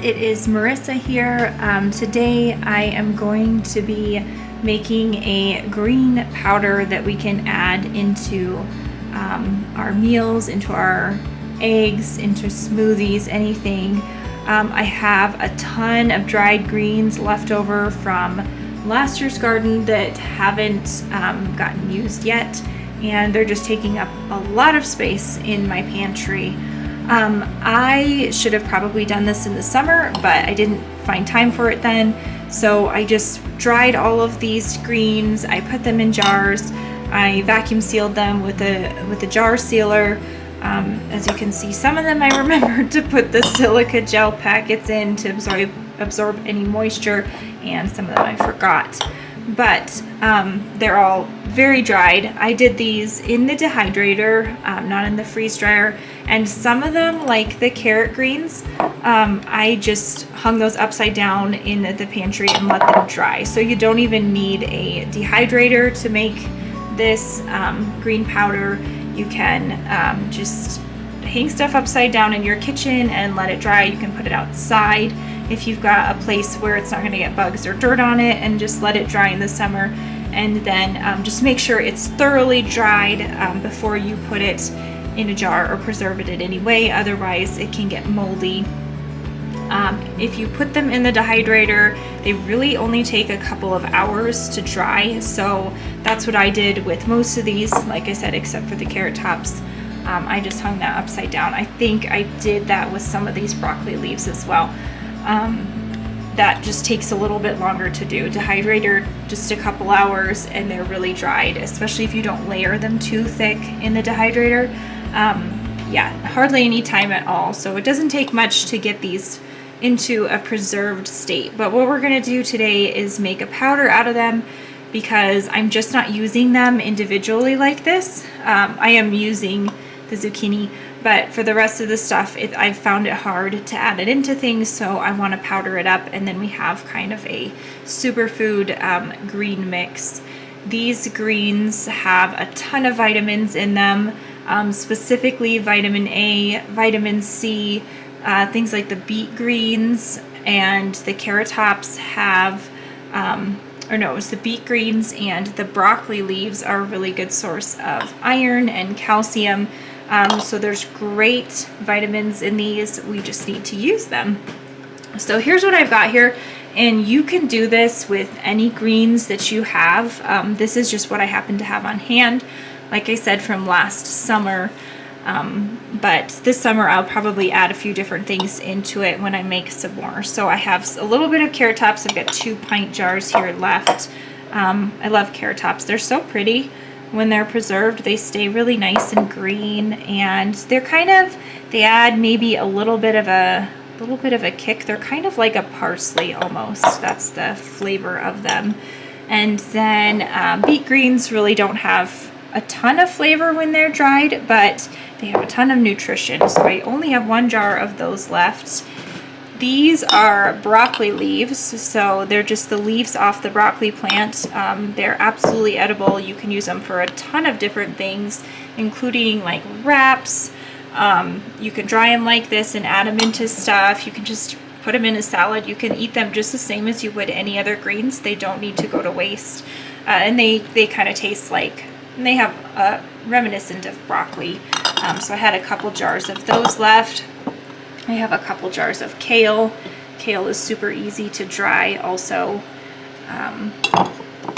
it is Marissa here. Today I am going to be making a green powder that we can add into our meals, into our eggs, into smoothies, anything. I have a ton of dried greens left over from last year's garden that haven't gotten used yet, and they're just taking up a lot of space in my pantry. I should have probably done this in the summer, but I didn't find time for it then. So I just dried all of these greens. I put them in jars. I vacuum sealed them with a jar sealer. As you can see, some of them I remembered to put the silica gel packets in to absorb any moisture, and some of them I forgot. But they're all very dried. I did these in the dehydrator, not in the freeze dryer. And some of them, like the carrot greens, I just hung those upside down in the pantry and let them dry. So you don't even need a dehydrator to make this green powder. You can just hang stuff upside down in your kitchen and let it dry. You can put it outside if you've got a place where it's not going to get bugs or dirt on it, and just let it dry in the summer. And then just make sure it's thoroughly dried before you put it in a jar or preserve it in any way, otherwise it can get moldy. If you put them in the dehydrator, they really only take a couple of hours to dry, so that's what I did with most of these, like I said, except for the carrot tops. I just hung that upside down. I think I did that with some of these broccoli leaves as well. That just takes a little bit longer to do. Dehydrator, just a couple hours, and they're really dried, especially if you don't layer them too thick in the dehydrator. Yeah, hardly any time at all. So it doesn't take much to get these into a preserved state. But what we're going to do today is make a powder out of them, because I'm just not using them individually like this. I am using the zucchini, but for the rest of the stuff, I've found it hard to add it into things, so I want to powder it up, and then we have kind of a superfood green mix. These greens have a ton of vitamins in them, specifically vitamin A, vitamin C, things like the beet greens, and the carrot tops have, it's the beet greens and the broccoli leaves are a really good source of iron and calcium. So there's great vitamins in these. We just need to use them. So here's what I've got here, and you can do this with any greens that you have. This is just what I happen to have on hand, like I said, from last summer. But this summer I'll probably add a few different things into it when I make some more. So I have a little bit of carrot tops. I've got 2 pint jars here left. I love carrot tops. They're so pretty. When they're preserved, they stay really nice and green, and they're they add maybe a little bit of a kick. They're kind of like a parsley almost. That's the flavor of them. And then beet greens really don't have a ton of flavor when they're dried, but they have a ton of nutrition. So I only have 1 jar of those left. These are broccoli leaves, so they're just the leaves off the broccoli plant. They're absolutely edible. You can use them for a ton of different things, including like wraps. You can dry them like this and add them into stuff. You can just put them in a salad. You can eat them just the same as you would any other greens. They don't need to go to waste. And they kind of taste like, and they have reminiscent of broccoli. So I had a couple jars of those left. I have a couple jars of kale. Kale is super easy to dry also.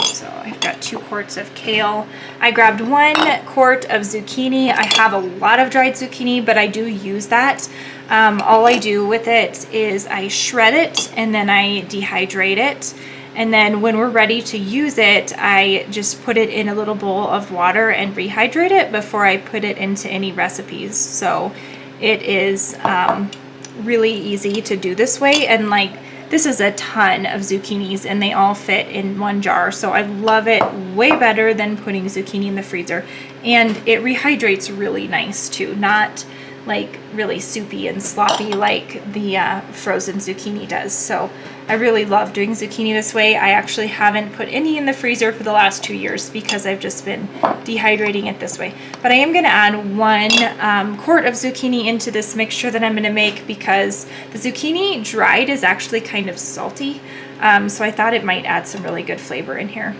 So I've got 2 quarts of kale. I grabbed 1 quart of zucchini. I have a lot of dried zucchini, but I do use that. All I do with it is I shred it and then I dehydrate it. And then when we're ready to use it, I just put it in a little bowl of water and rehydrate it before I put it into any recipes. So it is really easy to do this way, and like this is a ton of zucchinis and they all fit in 1 jar, so I love it way better than putting zucchini in the freezer. And it rehydrates really nice too, not like really soupy and sloppy like the frozen zucchini does. So I really love doing zucchini this way. I actually haven't put any in the freezer for the last 2 years because I've just been dehydrating it this way. But I am going to add 1 quart of zucchini into this mixture that I'm going to make because the zucchini dried is actually kind of salty. So I thought it might add some really good flavor in here.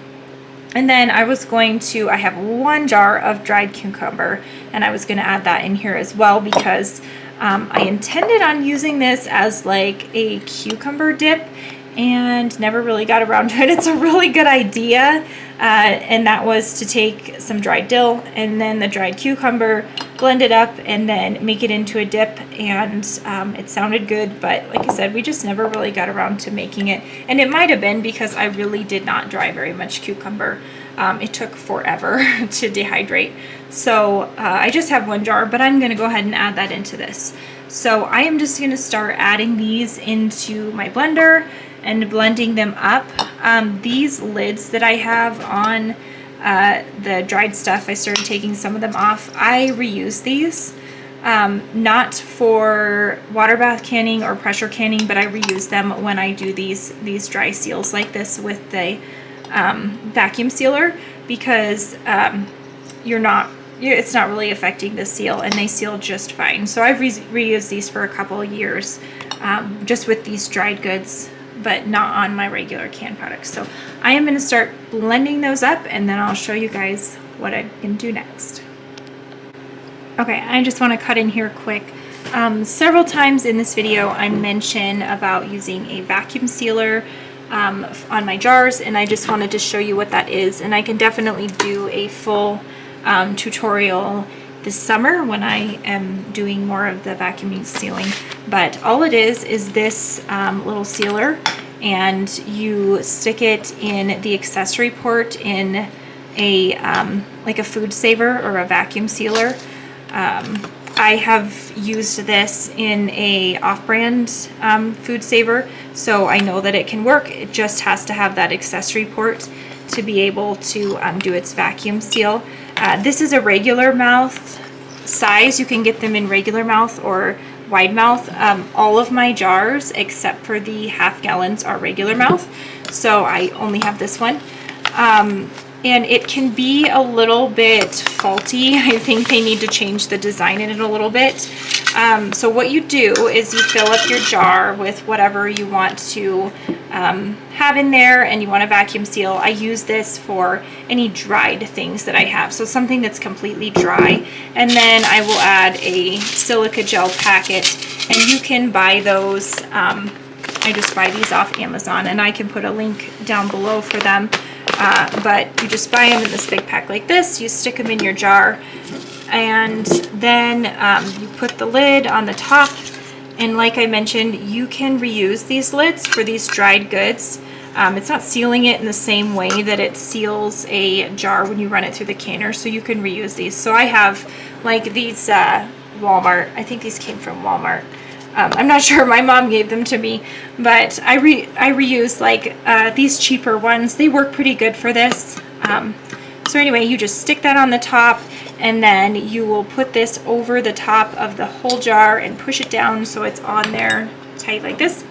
And then I have 1 jar of dried cucumber, and I was going to add that in here as well because I intended on using this as like a cucumber dip and never really got around to it. It's a really good idea, and that was to take some dried dill and then the dried cucumber, blend it up, and then make it into a dip, and it sounded good, but like I said, we just never really got around to making it, and it might have been because I really did not dry very much cucumber. It took forever to dehydrate. So I just have 1 jar, but I'm gonna go ahead and add that into this. So I am just gonna start adding these into my blender and blending them up. These lids that I have on the dried stuff, I started taking some of them off. I reuse these, not for water bath canning or pressure canning, but I reuse them when I do these dry seals like this with the vacuum sealer because it's not really affecting the seal, and they seal just fine. So I've reused these for a couple of years, just with these dried goods, but not on my regular canned products. So I am going to start blending those up, and then I'll show you guys what I can do next. Okay, I just want to cut in here quick. Several times in this video I mention about using a vacuum sealer on my jars, and I just wanted to show you what that is, and I can definitely do a full tutorial this summer when I am doing more of the vacuuming sealing. But all it is this little sealer, and you stick it in the accessory port in a like a food saver or a vacuum sealer. I have used this in a off-brand food saver, so I know that it can work. It just has to have that accessory port to be able to do its vacuum seal. This is a regular mouth size. You can get them in regular mouth or wide mouth. All of my jars except for the half gallons are regular mouth, so I only have this one. And it can be a little bit faulty. I think they need to change the design in it a little bit. So what you do is you fill up your jar with whatever you want to have in there, and you want to vacuum seal. I use this for any dried things that I have, so something that's completely dry. And then I will add a silica gel packet, and you can buy those. I just buy these off Amazon, and I can put a link down below for them. But you just buy them in this big pack like this, you stick them in your jar, and then you put the lid on the top, and like I mentioned, you can reuse these lids for these dried goods. It's not sealing it in the same way that it seals a jar when you run it through the canner, so you can reuse these. So I have like these Walmart, I think these came from Walmart. I'm not sure, my mom gave them to me, but I reuse like these cheaper ones. They work pretty good for this. So anyway, you just stick that on the top, and then you will put this over the top of the whole jar and push it down so it's on there tight like this.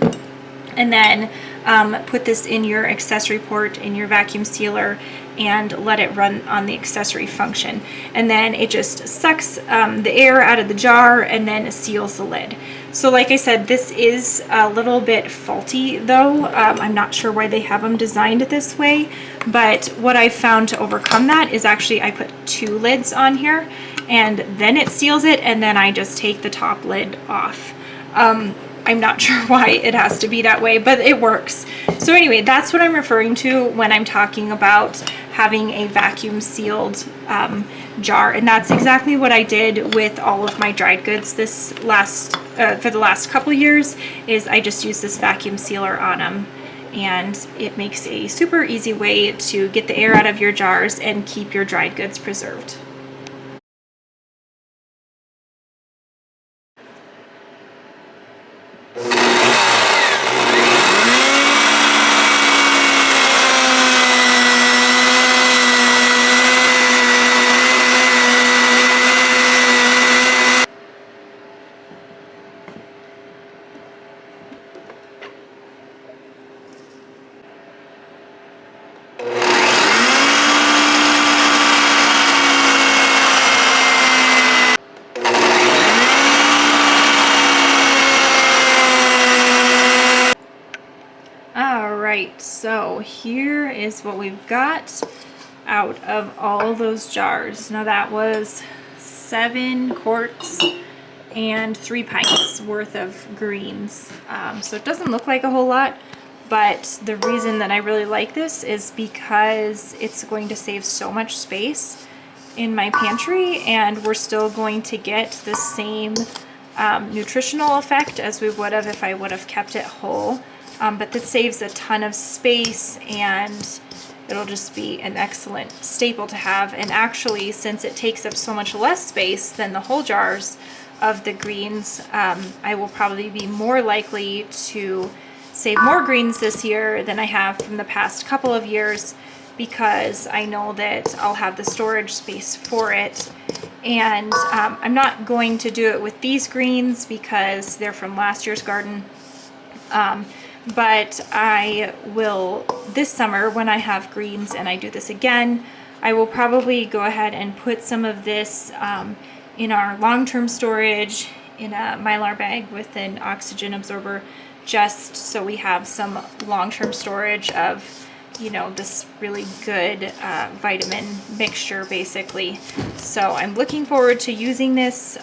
And then put this in your accessory port in your vacuum sealer and let it run on the accessory function. And then it just sucks the air out of the jar and then seals the lid. So like I said, this is a little bit faulty though. I'm not sure why they have them designed this way, but what I found to overcome that is actually I put 2 lids on here, and then it seals it, and then I just take the top lid off. I'm not sure why it has to be that way, but it works. So anyway, that's what I'm referring to when I'm talking about having a vacuum sealed jar, and that's exactly what I did with all of my dried goods this for the last couple years. Is I just use this vacuum sealer on them, and it makes a super easy way to get the air out of your jars and keep your dried goods preserved. here is what we've got out of all those jars. Now that was 7 quarts and 3 pints worth of greens. So it doesn't look like a whole lot, but the reason that I really like this is because it's going to save so much space in my pantry, and we're still going to get the same nutritional effect as we would have if I would have kept it whole. But this saves a ton of space, and it'll just be an excellent staple to have. And actually, since it takes up so much less space than the whole jars of the greens, I will probably be more likely to save more greens this year than I have from the past couple of years, because I know that I'll have the storage space for it. And I'm not going to do it with these greens because they're from last year's garden. But I will this summer, when I have greens and I do this again, I will probably go ahead and put some of this in our long-term storage in a Mylar bag with an oxygen absorber, just so we have some long-term storage of, you know, this really good vitamin mixture basically. So I'm looking forward to using this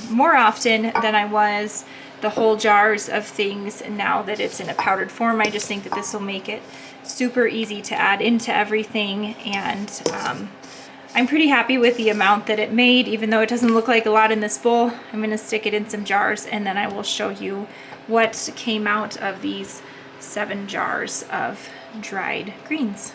more often than I was the whole jars of things now that it's in a powdered form. I just think that this will make it super easy to add into everything, and I'm pretty happy with the amount that it made, even though it doesn't look like a lot in this bowl. I'm going to stick it in some jars, and then I will show you what came out of these 7 jars of dried greens.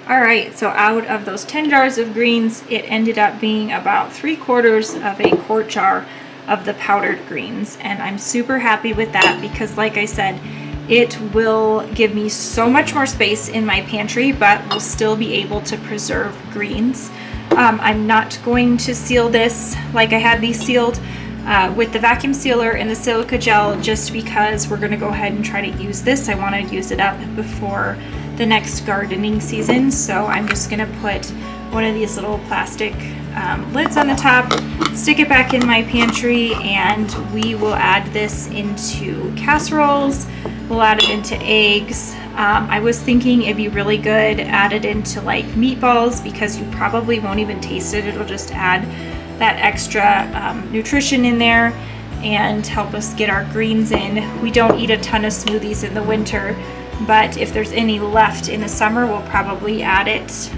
Alright, so out of those 10 jars of greens, it ended up being about 3/4 of a quart jar of the powdered greens, and I'm super happy with that because, like I said, it will give me so much more space in my pantry, but will still be able to preserve greens. I'm not going to seal this like I had these sealed with the vacuum sealer and the silica gel, just because we're going to go ahead and try to use this. I want to use it up before the next gardening season, so I'm just going to put one of these little plastic lids on the top, stick it back in my pantry, and we will add this into casseroles. We'll add it into eggs. I was thinking it'd be really good added into like meatballs, because you probably won't even taste it. It'll just add that extra nutrition in there and help us get our greens in. We don't eat a ton of smoothies in the winter, but if there's any left in the summer, we'll probably add it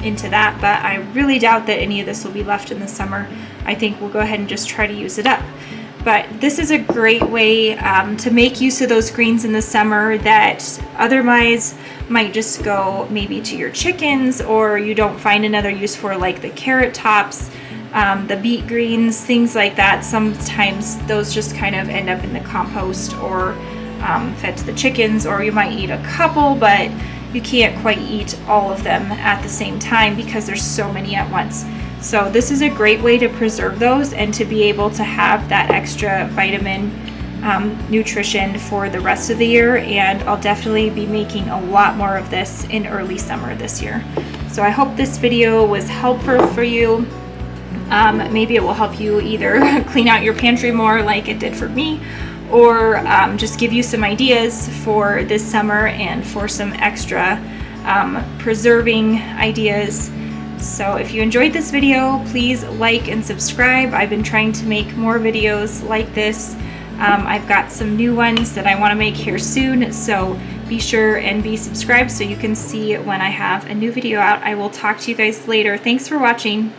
into that. But I really doubt that any of this will be left in the summer. I think we'll go ahead and just try to use it up. But this is a great way to make use of those greens in the summer that otherwise might just go maybe to your chickens, or you don't find another use for, like the carrot tops, the beet greens, things like that. Sometimes those just kind of end up in the compost or fed to the chickens, or you might eat a couple, but you can't quite eat all of them at the same time because there's so many at once. So this is a great way to preserve those and to be able to have that extra vitamin nutrition for the rest of the year. And I'll definitely be making a lot more of this in early summer this year. So I hope this video was helpful for you. Maybe it will help you either clean out your pantry more like it did for me, or just give you some ideas for this summer and for some extra preserving ideas. So if you enjoyed this video, please like and subscribe. I've been trying to make more videos like this. I've got some new ones that I want to make here soon, so be sure and be subscribed so you can see when I have a new video out. I will talk to you guys later. Thanks for watching.